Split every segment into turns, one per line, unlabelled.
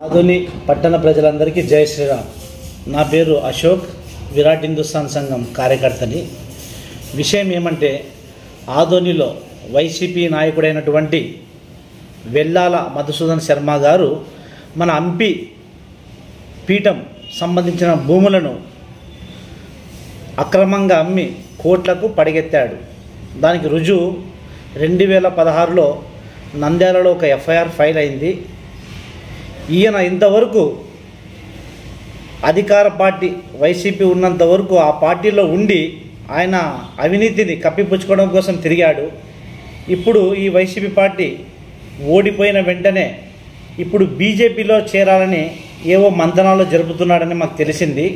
ఆదోని పట్టణ ప్రజలందరికీ జై శ్రీరామ్. నా పేరు అశోక్, విరాట్ హిందుస్థాన్ సంఘం కార్యకర్తని. విషయం ఏమంటే, ఆదోనిలో వైసీపీ నాయకుడైనటువంటి వెల్లాల మధుసూదన్ శర్మ గారు మన అంపి పీఠం సంబంధించిన భూములను అక్రమంగా అమ్మి కోట్లకు పడిగెత్తాడు. దానికి రుజువు 2016లో నంద్యాలలో ఒక ఎఫ్ఐఆర్ ఫైల్ అయింది. ఈయన ఇంతవరకు అధికార పార్టీ వైసీపీ ఉన్నంత వరకు ఆ పార్టీలో ఉండి ఆయన అవినీతిని కప్పిపుచ్చుకోవడం కోసం తిరిగాడు. ఇప్పుడు ఈ వైసీపీ పార్టీ ఓడిపోయిన వెంటనే ఇప్పుడు బీజేపీలో చేరాలని ఏవో మంతనాలు జరుపుతున్నాడని మాకు తెలిసింది.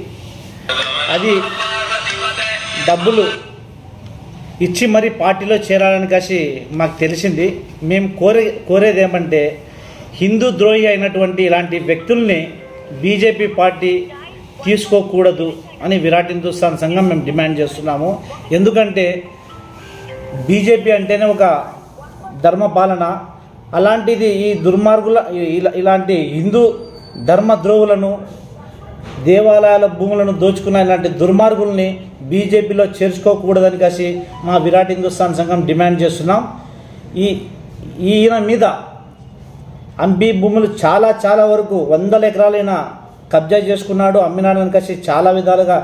అది డబ్బులు ఇచ్చి మరీ పార్టీలో చేరాలని కాసి మాకు తెలిసింది. మేము కోరేది ఏమంటే, హిందూ ద్రోహి అయినటువంటి ఇలాంటి వ్యక్తుల్ని బీజేపీ పార్టీ తీసుకోకూడదు అని విరాట్ హిందుస్థాన్ సంఘం మేము డిమాండ్ చేస్తున్నాము. ఎందుకంటే బీజేపీ అంటేనే ఒక ధర్మపాలన. అలాంటిది ఈ దుర్మార్గుల ఇలాంటి హిందూ ధర్మద్రోహులను, దేవాలయాల భూములను దోచుకున్న ఇలాంటి దుర్మార్గుల్ని బీజేపీలో చేర్చుకోకూడదని కాసి మా విరాట్ హిందుస్థాన్ సంఘం డిమాండ్ చేస్తున్నాం. ఈయన మీద అంపి భూములు చాలా వరకు 100 ఎకరాలైనా కబ్జా చేసుకున్నాడు, అమ్మినాడని కాసి చాలా విధాలుగా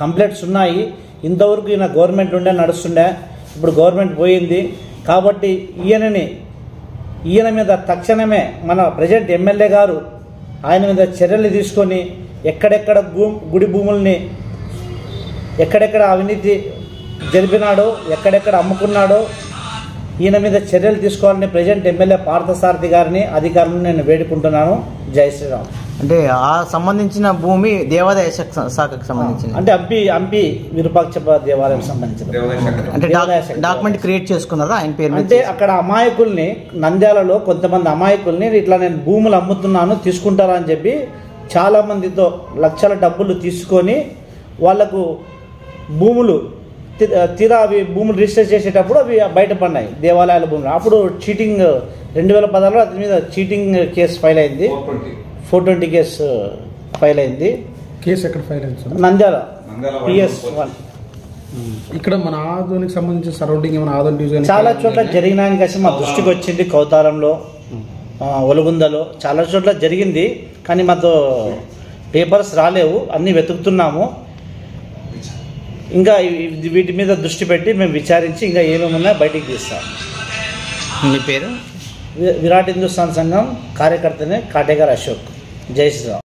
కంప్లైంట్స్ ఉన్నాయి. ఇంతవరకు ఈయన గవర్నమెంట్ ఉండే నడుస్తుండే, ఇప్పుడు గవర్నమెంట్ పోయింది. కాబట్టి ఈయన మీద తక్షణమే మన ప్రజెంట్ ఎమ్మెల్యే గారు ఆయన మీద చర్యలు తీసుకొని ఎక్కడెక్కడ గుడి భూముల్ని ఎక్కడెక్కడ అవినీతి జరిపినాడో, ఎక్కడెక్కడ అమ్ముకున్నాడో ఈయన మీద చర్యలు తీసుకోవాలని ప్రజెంట్ ఎమ్మెల్యే పార్థసారథి గారిని, అధికారులను నేను వేడుకుంటున్నాను. జై శ్రీరామ్.
అంటే ఆ సంబంధించిన భూమి దేవాదాయ శాఖకు సంబంధించింది, అంటే
అంపి విరూపాక్ష దేవాలయం సంబంధించిన,
అంటే డాక్యుమెంట్ క్రియేట్ చేసుకున్నారా ఆయన పేరు?
అంటే అక్కడ అమాయకుల్ని, నంద్యాలలో కొంతమంది అమాయకుల్ని ఇట్లా నేను భూములు అమ్ముతున్నాను తీసుకుంటారా అని చెప్పి చాలా మందితో లక్షల డబ్బులు తీసుకొని వాళ్లకు భూములు తీరా అవి భూములు రిజిస్టర్ చేసేటప్పుడు అవి బయటపడినాయి, దేవాలయాల భూములు. అప్పుడు చీటింగ్ 2016లో అతని మీద చీటింగ్ కేసు ఫైల్ అయింది, 420 కేసు ఫైల్ అయింది.
కేసు ఎక్కడ ఫైల్ అయింది?
నంద్యాల PS1.
ఇక్కడ మన ఆదోనికి సంబంధించిన సరౌండింగ్ ఏమైనా ఆదోని డివిజన్
చాలా చోట్ల జరిగినాయని కలిసి మా దృష్టికి వచ్చింది. కౌతారంలో, ఒలుగుందలో చాలా చోట్ల జరిగింది. కానీ మాతో పేపర్స్ రాలేవు, అన్నీ వెతుకుతున్నాము. ఇంకా వీటి మీద దృష్టి పెట్టి మేము విచారించి ఇంకా ఏమేమి ఉన్నాయో బయటికి తీస్తాం.
మీ పేరు?
విరాట్ హిందుస్థాన్ సంఘం కార్యకర్తనే, కాటేగార్ అశోక్. జై శ్రీరామ్.